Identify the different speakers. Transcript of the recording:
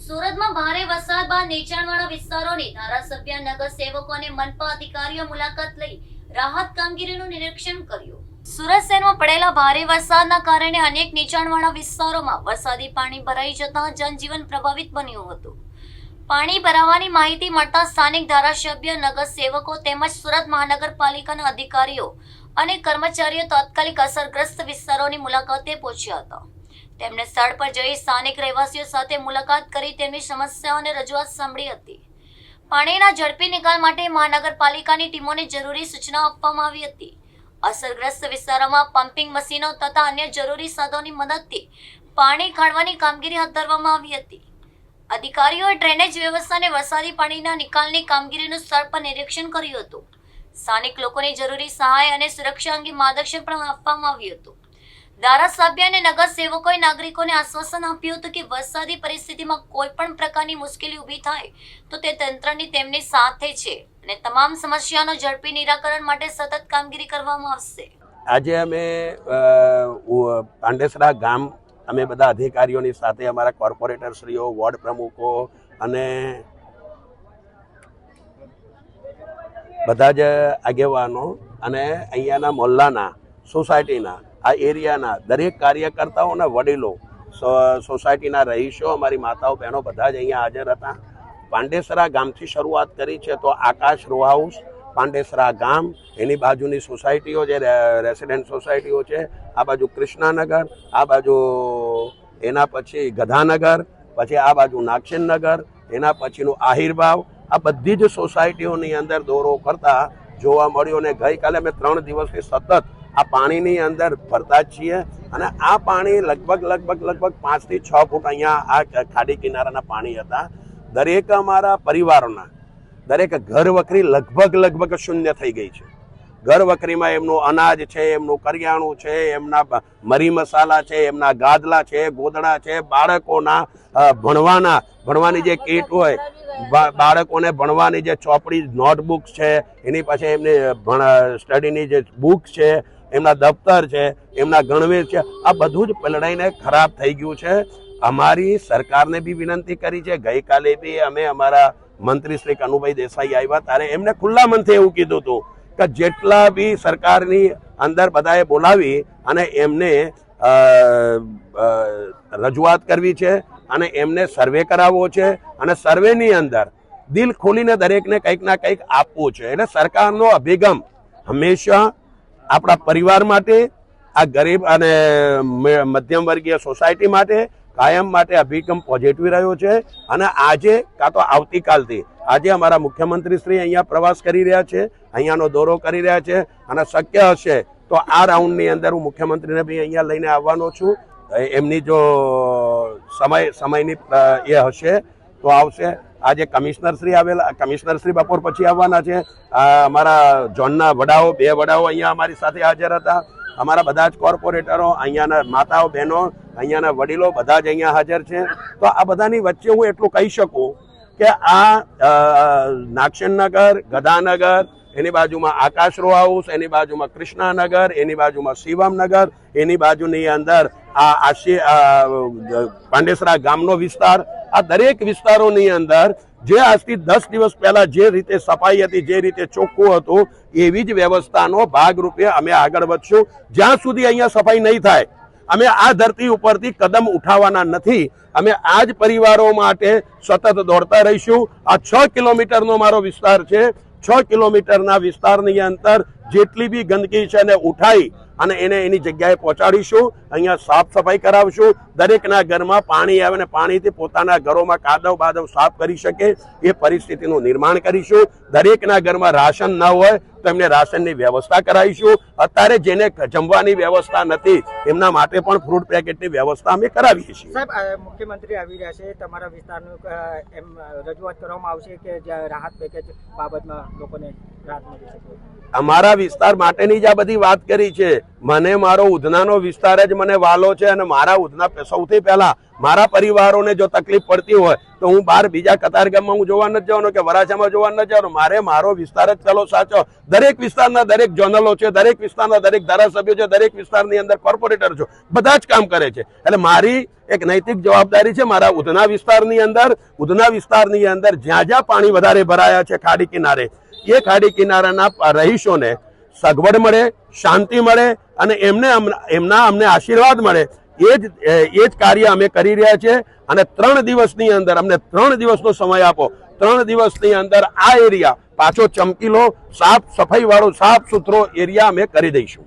Speaker 1: સુરતમાં ભારે વરસાદ બાદ નીચાણવાળા વિસ્તારોની ધારાસભ્ય નગર સેવકો અને મનપા અધિકારીઓ મુલાકાત લઈ રાહત કામગીરીનું નિરીક્ષણ કર્યું। સુરત શહેરમાં પડેલા ભારે વરસાદના કારણે અનેક નીચાણવાળા વિસ્તારોમાં વરસાદી પાણી ભરાઈ જતા જનજીવન પ્રભાવિત બન્યું હતું। પાણી ભરાવાની માહિતી મળતા સ્થાનિક ધારાસભ્ય નગર સેવકો તેમજ સુરત મહાનગરપાલિકાના અધિકારીઓ અને કર્મચારીઓ તાત્કાલિક અસરગ્રસ્ત વિસ્તારોની મુલાકાતે પહોંચ્યા હતા। તેમણે સ્થળ પર જઈ સ્થાનિક રહેવાસીઓ સાથે મુલાકાત કરી તેમની સમસ્યાઓ અને રજૂઆત સાંભળી હતી। પાણીના ઝડપી નિકાલ માટે મહાનગરપાલિકાની ટીમોને જરૂરી સૂચના આપવામાં આવી હતી। અસરગ્રસ્ત વિસ્તારોમાં પમ્પિંગ મશીનો તથા અન્ય જરૂરી સાધનોની મદદથી પાણી કાઢવાની કામગીરી હાથ ધરવામાં આવી હતી। અધિકારીઓએ ડ્રેનેજ વ્યવસ્થા અને વરસાદી પાણીના નિકાલની કામગીરીનું સ્થળ પર નિરીક્ષણ કર્યું હતું। સ્થાનિક લોકોને જરૂરી સહાય અને સુરક્ષા અંગે માર્ગદર્શન પણ આપવામાં આવ્યું હતું। ધારાસભ્ય અને નગર સેવકોએ નાગરિકોને આશ્વાસન આપ્યું હતું કે વરસાદી પરિસ્થિતિમાં કોઈ પણ પ્રકારની મુશ્કેલી ઊભી થાય તો તે તંત્રની તેમની સાથે છે અને તમામ સમસ્યાનો ઝડપી નિરાકરણ માટે સતત કામગીરી કરવામાં આવશે।
Speaker 2: આજે અમે પાંડેસરા ગામ અમે બધા અધિકારીઓની સાથે અમારા કોર્પોરેટરશ્રીઓ, વોર્ડ પ્રમુખો અને બધા જ આગેવાનો અને અહીંયાના મોહલ્લાના સોસાયટીના આ એરિયાના દરેક કાર્યકર્તાઓના વડીલો, સોસાયટીના રહીશો, અમારી માતાઓ બહેનો બધા જ અહીંયા હાજર હતા। પાંડેસરા ગામથી શરૂઆત કરી છે તો આકાશ રો હાઉસ, પાંડેસરા ગામ, એની બાજુની સોસાયટીઓ જે રેસિડેન્ટ સોસાયટીઓ છે, આ બાજુ કૃષ્ણાનગર, આ બાજુ એના પછી ગધાનગર, પછી આ બાજુ નાગસેનનગર, એના પછીનું આહિરબાવ, આ બધી જ સોસાયટીઓની અંદર દોરો કરતા જોવા મળ્યો। અને ગઈકાલે અમે 3 દિવસથી સતત આ પાણીની અંદર ફરતા જ છીએ અને આ પાણી લગભગ 5 થી 6 ફૂટ અહીંયા આ ખાડી કિનારાના પાણી હતા। દરેક અમારા પરિવારોના દરેક ઘર વખરી લગભગ શૂન્ય થઈ ગઈ છે। ઘર વખરીમાં એમનું અનાજ છે, એમનું કરિયાણું છે, એમના મરી મસાલા છે, એમના ગાદલા છે, ગોદડા છે, બાળકોના ભણવાની જે કીટ હોય, બાળકોને ભણવાની જે ચોપડી નોટબુક્સ છે, એની પછી એમની સ્ટડીની જે બુક છે, એમના દફતર છે, એમના ગણવેશ છે, આ બધું જ પલળાઈને ખરાબ થઈ ગયું છે। અમારી સરકારને બી વિનંતી કરી છે। ગઈકાલે બી અમે અમારા મંત્રી શ્રી કનુભાઈ દેસાઈ આવ્યા ત્યારે એમને ખુલ્લા મનથી એવું કીધું હતું કે જેટલા બી સરકારની અંદર બધાએ બોલાવી અને એમને રજૂઆત કરવી છે અને એમને સર્વે કરાવવો છે અને સર્વેની અંદર દિલ ખોલીને દરેકને કંઈક ના કંઈક આપવું છે। એટલે સરકારનો અભિગમ હંમેશા આપણા પરિવાર માટે, આ ગરીબ અને મધ્યમ વર્ગીય સોસાયટી માટે કાયમ માટે અભિગમ પોઝિટિવ રહ્યો છે। અને આજે કાં તો આવતીકાલથી આજે અમારા મુખ્યમંત્રી શ્રી અહીંયા પ્રવાસ કરી રહ્યા છે, અહીંયાનો દોરો કરી રહ્યા છે અને શક્ય હશે તો આ રાઉન્ડની અંદર હું મુખ્યમંત્રીને બી અહીંયા લઈને આવવાનો છું। એમની જો સમયની એ હશે તો આવશે। આજે કમિશનરશ્રી આવેલા, કમિશનરશ્રી બપોર પછી આવવાના છે। અમારા ઝોનના વડાઓ, 2 વડાઓ અહીંયા અમારી સાથે હાજર હતા। અમારા બધા જ કોર્પોરેટરો, અહીંયાના માતાઓ બહેનો, અહીંયાના વડીલો બધા જ અહીંયા હાજર છે। તો આ બધાની વચ્ચે હું એટલું કહી શકું કે આ નાગસેનનગર, ગધાનગર, એની બાજુમાં આકાશ રો હાઉસ, એની બાજુમાં કૃષ્ણાનગર, એની બાજુમાં શિવમનગર, એની બાજુની અંદર આ પાંડેસરા ગામનો વિસ્તાર, આ દરેક વિસ્તારોની અંદર જે આજથી 10 દિવસ પહેલા જે રીતે સફાઈ હતી, જે રીતે ચોખ્ખું હતું, એવી જ વ્યવસ્થાનો ભાગરૂપે અમે આગળ વધશું। જ્યાં સુધી અહીંયા સફાઈ નહીં થાય અમે આ ધરતી ઉપરથી કદમ ઉઠાવવાના નથી। અમે આ જ પરિવારો માટે સતત દોડતા રહીશું। આ 6 કિલોમીટરનો મારો વિસ્તાર છે। 6 કિલોમીટરના વિસ્તારની અંદર જેટલી બી ગંદકી છે એને ઉઠાઈ અને એને એની જગ્યાએ પહોંચાડીશું। અહીંયા સાફ સફાઈ કરાવશું। દરેકના ઘરમાં પાણી આવે ને પાણીથી પોતાના ઘરોમાં કાદવ બાદવ સાફ કરી શકે એ પરિસ્થિતિનું નિર્માણ કરીશું। દરેકના ઘરમાં રાશન ન હોય તો એમને રાશનની વ્યવસ્થા કરાવીશું। અત્યારે જેને જમવાની વ્યવસ્થા નથી એમના માટે પણ ફ્રૂટ પેકેટની વ્યવસ્થા અમે કરાવીએ છીએ।
Speaker 3: સાહેબ, મુખ્યમંત્રી આવી રહ્યા છે, તમારા વિસ્તારનું એમ રજૂઆત કરવામાં આવશે કે જ્યાં રાહત પેકેજ બાબતમાં લોકોને રાહત મળી શકે?
Speaker 2: અમારા વિસ્તાર માટેની જ આ બધી વાત કરી છે. મને મારો ઉધનાનો વિસ્તાર જ મને વાલો છે અને મારા ઉધના સૌથી પહેલા મારા પરિવારોને જો તકલીફ પડતી હોય તો હું બહાર બીજા કતારગામમાં હું જોવા નથી જવાનો કે વરાછામાં જોવા નથી જવાનો. મારે મારો વિસ્તાર જ પેલો સાચો. દરેક વિસ્તારના દરેક જોનલો છે, દરેક વિસ્તારના દરેક ધારાસભ્યો છે, દરેક વિસ્તારની અંદર કોર્પોરેટર છે, બધા જ કામ કરે છે. એટલે મારી એક નૈતિક જવાબદારી છે મારા ઉધના વિસ્તારની અંદર જ્યાં જ્યાં પાણી વધારે ભરાયા છે ખાડી કિનારે, એ ખાડી કિનારાના રહીશોને સગવડ મળે, શાંતિ મળે અને અમને આશીર્વાદ મળે, એ જ કાર્ય અમે કરી રહ્યા છીએ. અને 3 દિવસની અંદર અમને 3 દિવસનો સમય આપો. 3 દિવસની અંદર આ એરિયા પાછો ચમકીલો, સાફ સફાઈ વાળો, સાફ સુથરો એરિયા અમે કરી દઈશું.